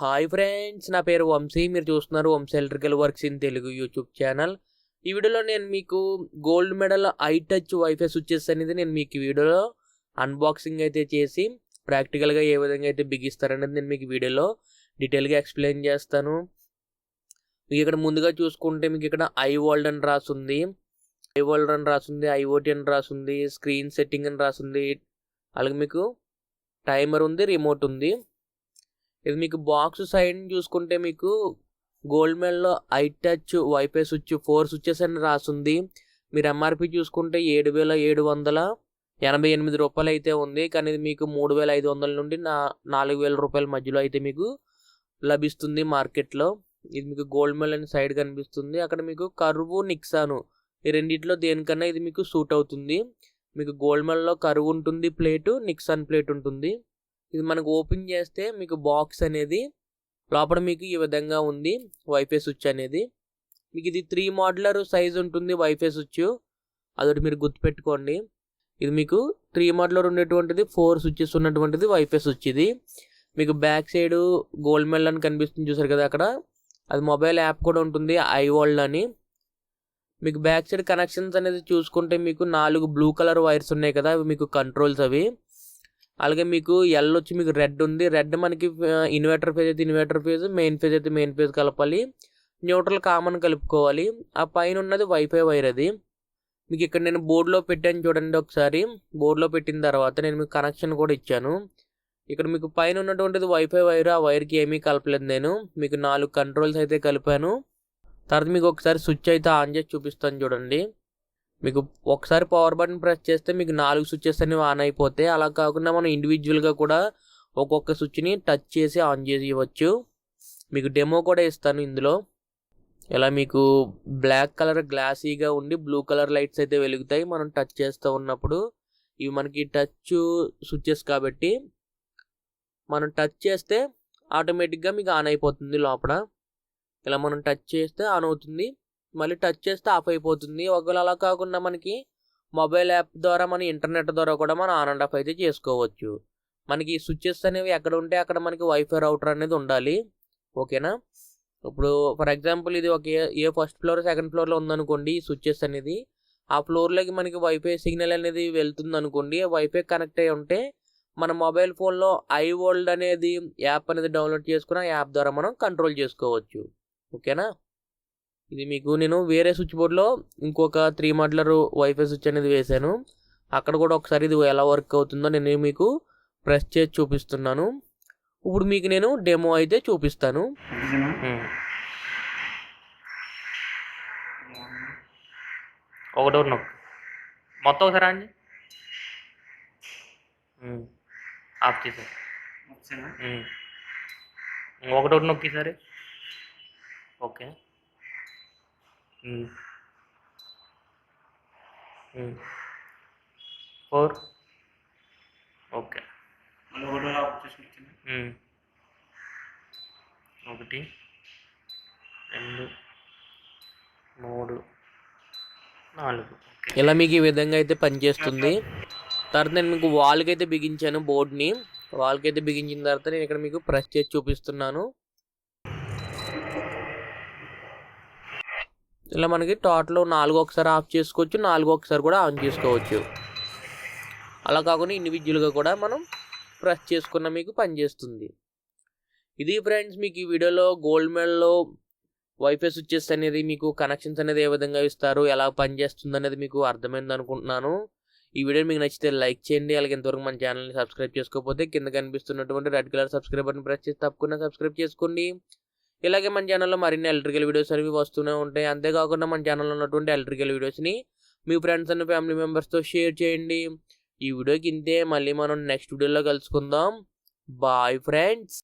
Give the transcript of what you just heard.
Hi friends, నా పేరు వంశీ. మీరు చూస్తున్నారు Vamshi electrical works in Telugu YouTube channel. ఈ వీడియోలో నేను మీకు gold medal I touch WiFi switches అనేది నేను మీకు ఈ వీడియోలో అన్బాక్సింగ్ అయితే చేసి ప్రాక్టికల్గా ఏ విధంగా అయితే బిగిస్తారనేది నేను మీకు వీడియోలో డీటెయిల్గా ఎక్స్ప్లెయిన్ చేస్తాను. మీకు ఇక్కడ ముందుగా చూసుకుంటే మీకు ఇక్కడ ఐ వరల్డ్ అని రాసుంది, ఐఓటీ అని రాసుంది, స్క్రీన్ సెట్టింగ్ అని రాసుంది, అలాగే మీకు టైమర్ ఉంది, రిమోట్ ఉంది. ఇది మీకు బాక్స్ సైడ్ చూసుకుంటే మీకు గోల్డ్ మెడల్లో I touch wifi switch 4 switches అని రాసుంది. మీరు ఎంఆర్పి చూసుకుంటే 7,788 రూపాయలు అయితే ఉంది. కానీ ఇది మీకు 3,500 నుండి 4,000 రూపాయల మధ్యలో అయితే మీకు లభిస్తుంది మార్కెట్లో. ఇది మీకు గోల్డ్ మెడల్ అని సైడ్ కనిపిస్తుంది. అక్కడ మీకు కర్వ్, నిక్సాను ఈ రెండిట్లో దేనికన్నా ఇది మీకు సూట్ అవుతుంది. మీకు గోల్డ్ మెడల్లో కర్వ్ ఉంటుంది ప్లేటు, నిక్సాన్ ప్లేట్ ఉంటుంది. ఇది మనకు ఓపెన్ చేస్తే మీకు బాక్స్ అనేది లోపల మీకు ఈ విధంగా ఉంది. వైఫై స్విచ్ అనేది మీకు ఇది 3 మోడ్యులర్ సైజ్ ఉంటుంది వైఫై స్విచ్, అదొకటి మీరు గుర్తుపెట్టుకోండి. ఇది మీకు 3 మోడ్యులర్ ఉండేటువంటిది 4 స్విచెస్ ఉన్నటువంటిది వైఫై స్విచ్. ఇది మీకు బ్యాక్ సైడ్ గోల్డ్ మెడల్ అని కనిపిస్తుంది చూసారు కదా, అక్కడ అది మొబైల్ యాప్ కూడా ఉంటుంది ఐ వరల్డ్ అని. మీకు బ్యాక్ సైడ్ కనెక్షన్స్ అనేది చూసుకుంటే మీకు 4 బ్లూ కలర్ వైర్స్ ఉన్నాయి కదా, అవి మీకు కంట్రోల్స్ అవి. అలాగే మీకు ఎల్ వచ్చి మీకు రెడ్ ఉంది. రెడ్ మనకి ఇన్వర్టర్ ఫేజ్ అయితే ఇన్వర్టర్ ఫేజ్, మెయిన్ ఫేజ్ అయితే మెయిన్ ఫేజ్ కలపాలి, న్యూట్రల్ కామన్ కలుపుకోవాలి. ఆ పైన ఉన్నది వైఫై వైర్. అది మీకు ఇక్కడ నేను బోర్డులో పెట్టాను చూడండి. ఒకసారి బోర్డులో పెట్టిన తర్వాత నేను మీకు కనెక్షన్ కూడా ఇచ్చాను. ఇక్కడ మీకు పైన ఉన్నటువంటిది వైఫై వైర్, ఆ వైర్కి ఏమీ కలపలేదు నేను. మీకు 4 కంట్రోల్స్ అయితే కలిపాను. తర్వాత మీకు ఒకసారి స్విచ్ అయితే ఆన్ చేసి చూపిస్తాను చూడండి. మీకు ఒకసారి పవర్ బటన్ ప్రెస్ చేస్తే మీకు 4 స్విచెస్ అనేవి ఆన్ అయిపోతాయి. అలా కాకుండా మనం ఇండివిజువల్గా కూడా ఒక్కొక్క స్విచ్ని టచ్ చేసి ఆన్ చేసి ఇవ్వచ్చు. మీకు డెమో కూడా ఇస్తాను ఇందులో. ఇలా మీకు బ్లాక్ కలర్ గ్లాసీగా ఉండి బ్లూ కలర్ లైట్స్ అయితే వెలుగుతాయి మనం టచ్ చేస్తూ ఉన్నప్పుడు. ఇవి మనకి టచ్ స్విచెస్ కాబట్టి మనం టచ్ చేస్తే ఆటోమేటిక్గా మీకు ఆన్ అయిపోతుంది లోపల. ఇలా మనం టచ్ చేస్తే ఆన్ అవుతుంది, మళ్ళీ టచ్ చేస్తే ఆఫ్ అయిపోతుంది. ఒకవేళ అలా కాకుండా మనకి మొబైల్ యాప్ ద్వారా మన ఇంటర్నెట్ ద్వారా కూడా మనం ఆన్ అండ్ ఆఫ్ అయితే చేసుకోవచ్చు. మనకి స్విచెస్ అనేవి ఎక్కడ ఉంటే అక్కడ మనకి వైఫై రౌటర్ అనేది ఉండాలి, ఓకేనా. ఇప్పుడు ఫర్ ఎగ్జాంపుల్ ఇది ఒక ఏ ఫస్ట్ ఫ్లోర్ సెకండ్ ఫ్లోర్లో ఉందనుకోండి, ఈ స్విచెస్ అనేది ఆ ఫ్లోర్లోకి మనకి వైఫై సిగ్నల్ అనేది వెళ్తుంది అనుకోండి. వైఫై కనెక్ట్ అయి ఉంటే మన మొబైల్ ఫోన్లో ఐ వరల్డ్ అనేది యాప్ అనేది డౌన్లోడ్ చేసుకుని ఆ యాప్ ద్వారా మనం కంట్రోల్ చేసుకోవచ్చు, ఓకేనా. ఇది మీకు నేను వేరే స్విచ్ బోర్డ్లో ఇంకొక 3 మోడ్యులర్ వైఫై స్విచ్ అనేది వేశాను. అక్కడ కూడా ఒకసారి ఇది ఎలా వర్క్ అవుతుందో నేను మీకు ప్రెస్ చేసి చూపిస్తున్నాను. ఇప్పుడు మీకు నేను డెమో అయితే చూపిస్తాను. ఒకటో నొక్కు మొత్తం ఒకసారి అండి ఆఫ్ చేసాను. ఒకటో నొక్కి సరే, ఓకే. 4 ఓకే. 1 2 3 4 ఇలా మీకు ఈ విధంగా అయితే పనిచేస్తుంది. తర్వాత నేను మీకు వాల్కి అయితే బిగించాను బోర్డ్ని. వాల్కి అయితే బిగించిన తర్వాత నేను ఇక్కడ మీకు ప్రెస్ చేసి చూపిస్తున్నాను. ఇలా మనకి టోటల్ 4 ఒకసారి ఆఫ్ చేసుకోవచ్చు, 4 ఒకసారి కూడా ఆన్ చేసుకోవచ్చు. అలా కాకుండా ఇండివిజువల్గా కూడా మనం ప్రెస్ చేసుకున్న మీకు పనిచేస్తుంది. ఇది ఫ్రెండ్స్ మీకు ఈ వీడియోలో గోల్డ్ మెడల్లో వైఫై స్విచెస్ అనేది మీకు కనెక్షన్స్ అనేది ఏ విధంగా ఇస్తారు, ఎలా పనిచేస్తుంది అనేది మీకు అర్థమైంది అనుకుంటున్నాను. ఈ వీడియో మీకు నచ్చితే లైక్ చేయండి. అలాగే ఇంతవరకు మన ఛానల్ని సబ్స్క్రైబ్ చేసుకోకపోతే కింద కనిపిస్తున్నటువంటి red colour subscribe button press చేసి తప్పకుండా సబ్స్క్రైబ్ చేసుకోండి. ఇలాగే మన ఛానల్లో మరిన్ని ఎలక్ట్రికల్ వీడియోస్ అనేవి వస్తూనే ఉంటాయి. అంతేకాకుండా మన ఛానల్లో ఉన్నటువంటి ఎలక్ట్రికల్ వీడియోస్ని మీ ఫ్రెండ్స్ అండ్ ఫ్యామిలీ మెంబర్స్తో షేర్ చేయండి. ఈ వీడియోకి ఇంతే. మళ్ళీ మనం నెక్స్ట్ వీడియోలో కలుసుకుందాం. Bye friends.